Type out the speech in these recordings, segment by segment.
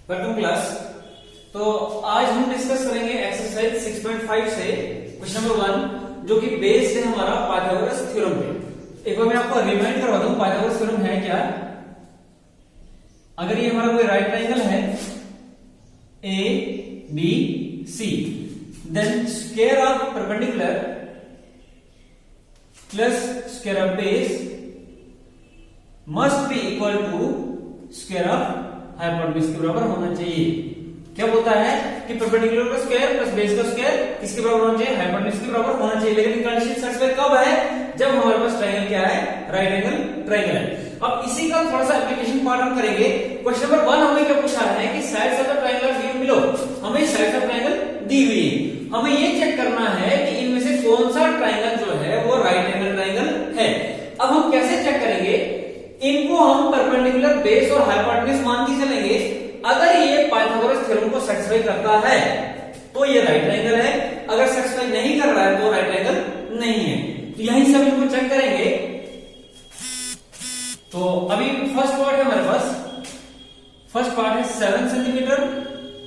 Welcome class. तो आज हम डिस्कस करेंगे एक्सरसाइज 6.5 से क्वेश्चन नंबर 1 जो कि बेस्ड है हमारा पाइथागोरस थ्योरम पे। एक बार मैं आपको रिमाइंड करवा दूं पाइथागोरस थ्योरम है क्या। अगर ये हमारा कोई राइट ट्रायंगल है A B C, then square of perpendicular plus square of base must be equal to square of hypotenuse के बराबर होना चाहिए। क्या बोलता है कि परपेंडिकुलर का स्क्वायर प्लस बेस का स्क्वायर किसके बराबर होना चाहिए, हाइपोटेन्यूज के बराबर होना चाहिए। लेकिन कंडीशन सेटिस्फाई कब है, जब हमारे पास ट्रायंगल क्या है, राइट एंगल ट्रायंगल है। अब इसी का थोड़ा सा एप्लीकेशन पार्ट हम करेंगे। क्वेश्चन नंबर 1 हमें क्या पूछा है कि sides of the triangle given below, हमें साइड्स ऑफ ट्रायंगल दी हुई है। हमें ये चेक करना है कि इनमें से कौन सा ट्रायंगल जो है वो राइट एंगल ट्रायंगल है। अब हम कैसे चेक करेंगे, इनको हम परपेंडिकुलर बेस और हाइपोटेन्यूज मान के चलेंगे। अगर ये पाइथागोरस थ्योरम को सेटिस्फाई करता है तो ये राइट एंगल है, अगर सेटिस्फाई नहीं कर रहा है तो राइट एंगल नहीं है। तो यहीं से हम इनको चेक करेंगे। तो अभी फर्स्ट पार्ट है हमारे पास, फर्स्ट पार्ट है 7 सेंटीमीटर,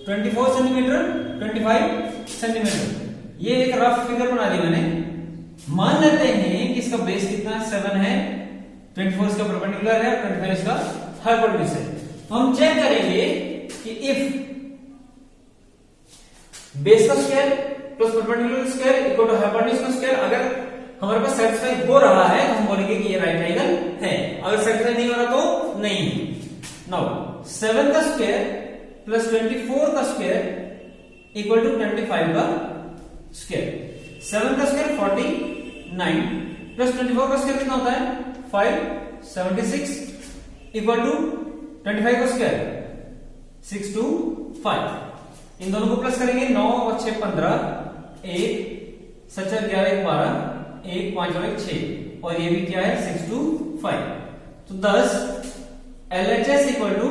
24 सेंटीमीटर, 25 सेंटीमीटर। ये एक रफ फिगर बना दी मैंने। मान लेते हैं कि इसका बेस कितना 7 है, 24 इसका परपेंडिकुलर है, 25 इसका हाइपोटेन्यूज है। तो हम चेक करेंगे कि इफ बेस का square plus perpendicular square equal to hypotenuse का स्क्वायर अगर हमारे पास सेटिस्फाई हो रहा है तो हम बोलेंगे कि ये राइट एंगल है। अगर सेटिस्फाई नहीं हो रहा तो नहीं है। नाउ 7 का स्क्वायर प्लस 24 का स्क्वायर इक्वल टू 25 का स्क्वायर। 7 का स्क्वायर 49 प्लस 24 का स्क्वायर कितना होता है 576 इक्वल टू 25 का स्क्वायर 625। इन दोनों को प्लस करेंगे, 9 और 6 15, 1 7 11 1 12, 1 5 और 1 6, और ये भी क्या है 625। तो thus LHS equal to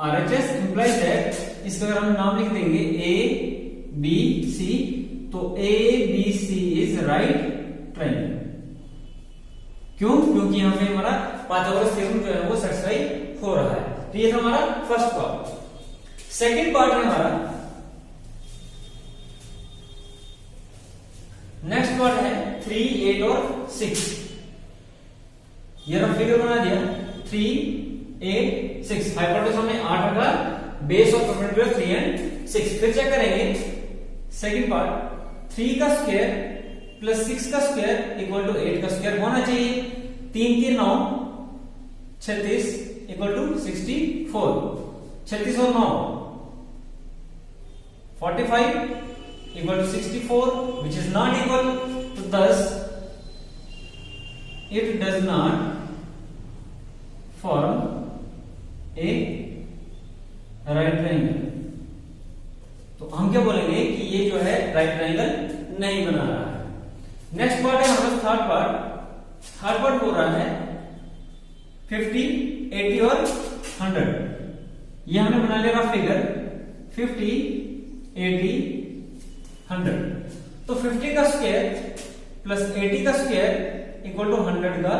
RHS implies that इसका अगर हम नाम लिख देंगे A B C, तो A B C is right triangle। क्यों? क्योंकि यहां पे हमारा पाइथागोरस थ्योरम जो है वो सेटिस्फाई हो रहा है। तो ये था हमारा फर्स्ट पार्ट। सेकंड पार्ट है हमारा, नेक्स्ट पार्ट है 3 8 और 6। ये रफ फिगर बना दिया 3 8 6, हाइपोटेन्यूज हमें 8 रखा, बेस और परपेंडिकुलर 3 और 6। फिर चेक करेंगे सेकंड पार्ट, 3 का स्क्वायर प्लस 6 का स्क्वायर इक्वल टू 8 का स्क्वायर होना चाहिए। 3 3 9 36 इक्वल टू 64, 36 और 9 45 equal to 64 which is not equal to, thus it does not form a right triangle। तो हम क्या बोलेंगे कि ये जो है राइट ट्रायंगल नहीं बना रहा है। नेक्स्ट पार्ट है हमारा थर्ड पार्ट। थर्ड पार्ट हो रहा है 50 80 और 100। ये हमने बना लिया रफ फिगर 50 80 100। तो 50 का स्क्वायर प्लस 80 का स्क्वायर इक्वल टू 100 का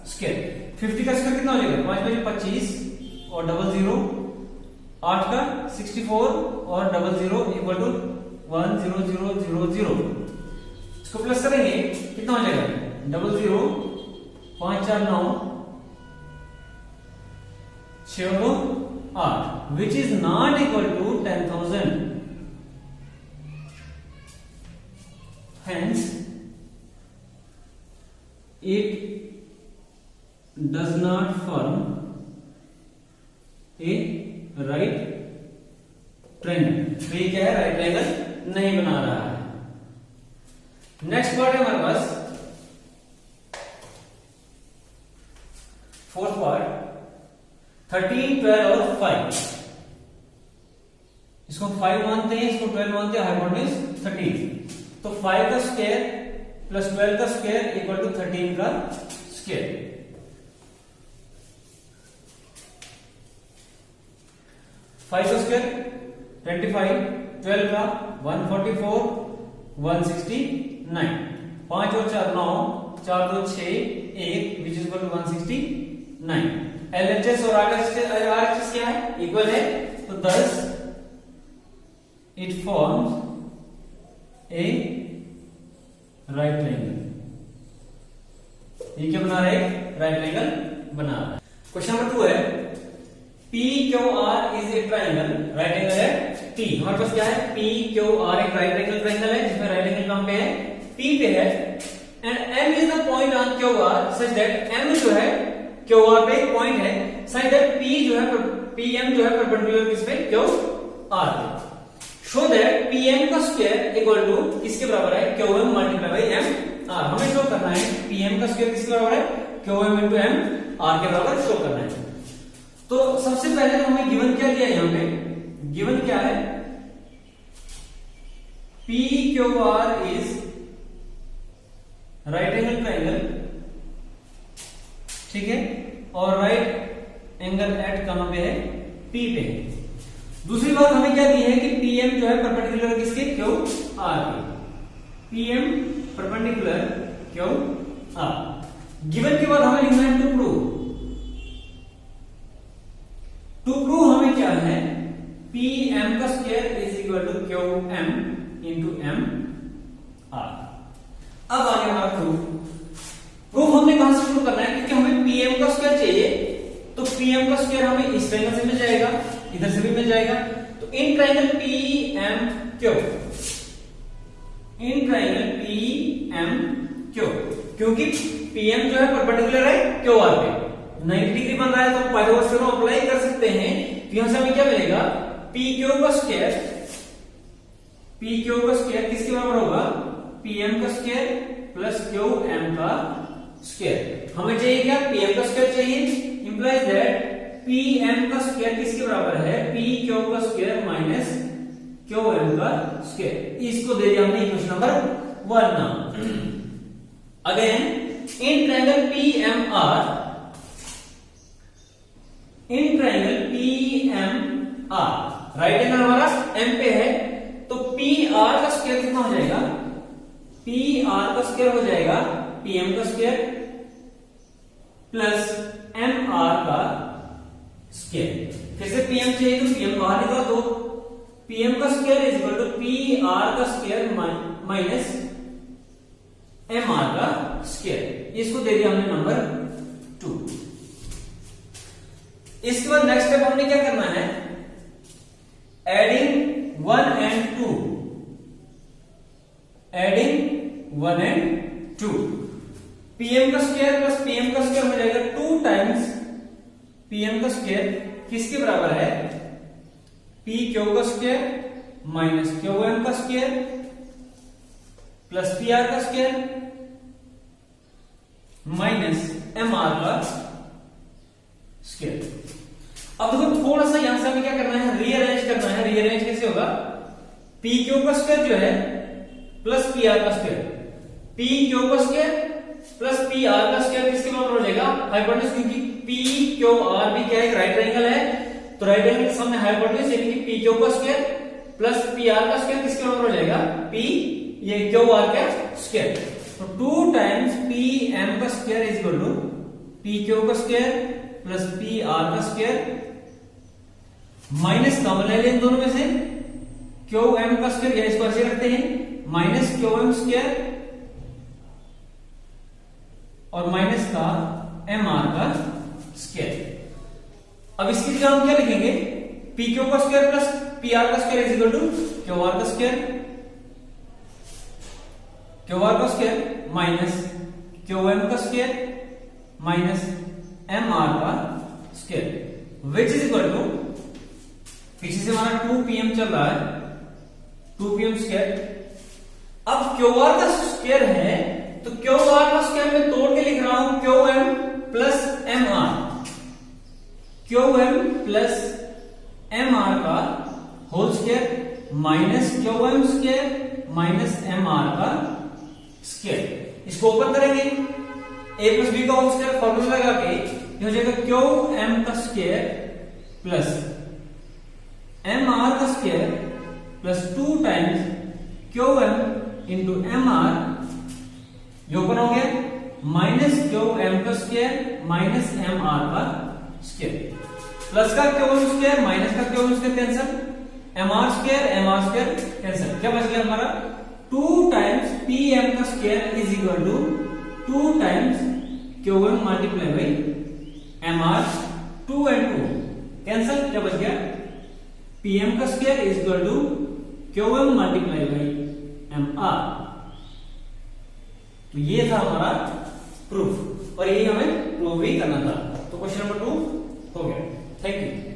स्क्वायर। 50 का स्क्वायर कितना हो जाएगा 5 बजे 25 और 00, 8 का 64 और 00 इक्वल टू 10000। इसको प्लस करेंगे कितना हो जाएगा 00 5 4 9 6 2 8 which is not equal to 10,000। Hence it does not form a right triangle। तो ये क्या है, राइट ट्रायंगल नहीं बना रहा है। नेक्स्ट पार्ट है हमारे पास फोर्थ पार्ट 13 12 और 5। इसको 5 मानते हैं, इसको 12 मानते हैं, हाइपोटेन्यूज 13। तो 5 का स्क्वायर प्लस 12 का स्क्वायर इक्वल टू 13 का स्क्वायर। 5 का स्क्वायर 25, 12 का 144, 169, 5 और 4 9, 4 2 6 1 which is equal to 169। LHS और RHS क्या है, इक्वल है, तो thus it forms a right triangle। ये क्या बना रहा है, राइट ट्रायंगल बना रहा है। क्वेश्चन नंबर 2 है PQR is a triangle, right angle है T। हमारे पास क्या है, PQR एक राइट एंगल ट्रायंगल है जिसमें राइट एंगल कहां पे है, P पे है, and M is the point on QR such that M जो है QR पे एक पॉइंट है, सच दैट P जो है PM जो है परपेंडिकुलर किस पे, QR पे। शो दैट PM का स्क्वायर इक्वल टू किसके बराबर है, QM मल्टीप्लाई बाय MR। हमें शो करना है PM का स्क्वायर किसके बराबर है, QM into MR के बराबर शो करना है। तो सबसे पहले तो हमें गिवन क्या दिया है, यहां पे गिवन क्या है, PQR is right angle triangle, ठीक है, और राइट एंगल एट कहां पे है, P पे। दूसरी बात हमें क्या दी है कि PM जो है परपेंडिकुलर किसके, QR के, PM परपेंडिकुलर QR। गिवन के बाद हमें लिखना है टू प्रूव हमें क्या है, PM का square is equal to QM into MR। अब आगे हमारा प्रूफ हमने कहां से शुरू करना है, क्योंकि हमें PM का स्क्वायर चाहिए, तो PM का स्क्वायर हमें इस ट्रायंगल से मिल जाएगा, इधर से भी मिल जाएगा। तो in triangle PMQ, in triangle PMQ, क्योंकि PM जो है परपेंडिकुलर है QR पे, 90 डिग्री बन रहा है, तो पाइथागोरस थ्योरम अप्लाई कर सकते हैं। तो यहां से हमें क्या मिलेगा, PQ का स्क्वायर, PQ का स्क्वायर किसके बराबर होगा, PM का स्क्वायर प्लस QM का स्क्वायर। हमें चाहिए क्या, PM का स्क्वायर चाहिए, इंप्लाइज दैट PM का स्क्वायर किसके बराबर है, PQ का स्क्वायर माइनस QM का स्क्वायर। इसको दे दिया हमने इक्वेशन नंबर 1 नाम। Again in triangle PMR, in triangle PMR right angle हमारा M पे है, तो PR का स्क्वायर कितना हो जाएगा, PR का स्क्वायर हो जाएगा PM का स्क्वायर प्लस MR का स्क्वायर। फिर से PM चाहिए तो PM बाहर निकाल दो, PM का square is equal to PR का स्क्वायर माइनस MR का स्क्वायर। इसको दे दिया हमने नंबर 2। इसके बाद नेक्स्ट स्टेप हमने क्या करना है, adding 1 and 2, adding 1 and 2। PM का स्क्वायर प्लस PM का स्क्वायर हो जाएगा 2 टाइम्स PM का स्क्वायर किसके बराबर है, PQ का स्क्वायर माइनस QM का स्क्वायर प्लस PR का स्क्वायर माइनस MR का स्क्वायर। अब देखो थोड़ा सा यहां से हमें क्या करना है, रीअरेंज करना है। रीअरेंज कैसे होगा, PQ का स्क्वायर जो है प्लस PR का स्क्वायर, PQ का स्क्वायर प्लस PR का स्क्वायर किसके बराबर हो जाएगा, हाइपोटेन्यूज, क्योंकि PQR भी क्या है, राइट ट्रायंगल है, तो राइट एंगल के सामने हाइपोटेन्यूज यानी कि PQ का स्क्वायर प्लस PR का स्क्वायर किसके बराबर हो जाएगा, P ये QR का स्क्वायर। तो 2 टाइम्स PM का square is equal to PQ का स्क्वायर प्लस PR का स्क्वायर माइनस कॉमन ले लें दोनों में से, QM का स्क्वायर या इसको ऐसे रखते हैं, माइनस QM स्क्वायर और माइनस का MR का स्क्वायर। अब इसकी जगह हम क्या लिखेंगे, PQ का स्क्वायर प्लस PR का square is equal to QR का स्क्वायर, QR का स्क्वायर माइनस QM का स्क्वायर माइनस MR का square which is equal to, पीछे से हमारा 2PM चल रहा है, 2PM स्क्वायर। अब QR का स्क्वायर है तो QR का स्क्वायर में तोड़ के लिख रहा हूं QM plus MR, QM plus MR का whole square minus QM square minus MR का स्क्वायर। इसको ओपन करेंगे, A प्लस B का होल स्क्वायर फॉर्मूला लगा के ये हो जाएगा QM का स्क्वायर प्लस MR का square plus 2 times QM into MR, ये ओपन हो गया, माइनस QM का स्क्वायर माइनस MR का स्क्वायर, प्लस का क्यूब स्क्वायर माइनस का cube square cancel, mr square cancel, क्या बच गया हमारा 2 टाइम्स pm का square is equal to 2 times cube multiply by mr, 2 and 2 cancel, क्या बच गया pm का square is equal to cube multiply by mr। तो ये था हमारा प्रूफ और यही हमें प्रूव भी करना था। तो क्वेश्चन नंबर 2 हो गया। Thank you.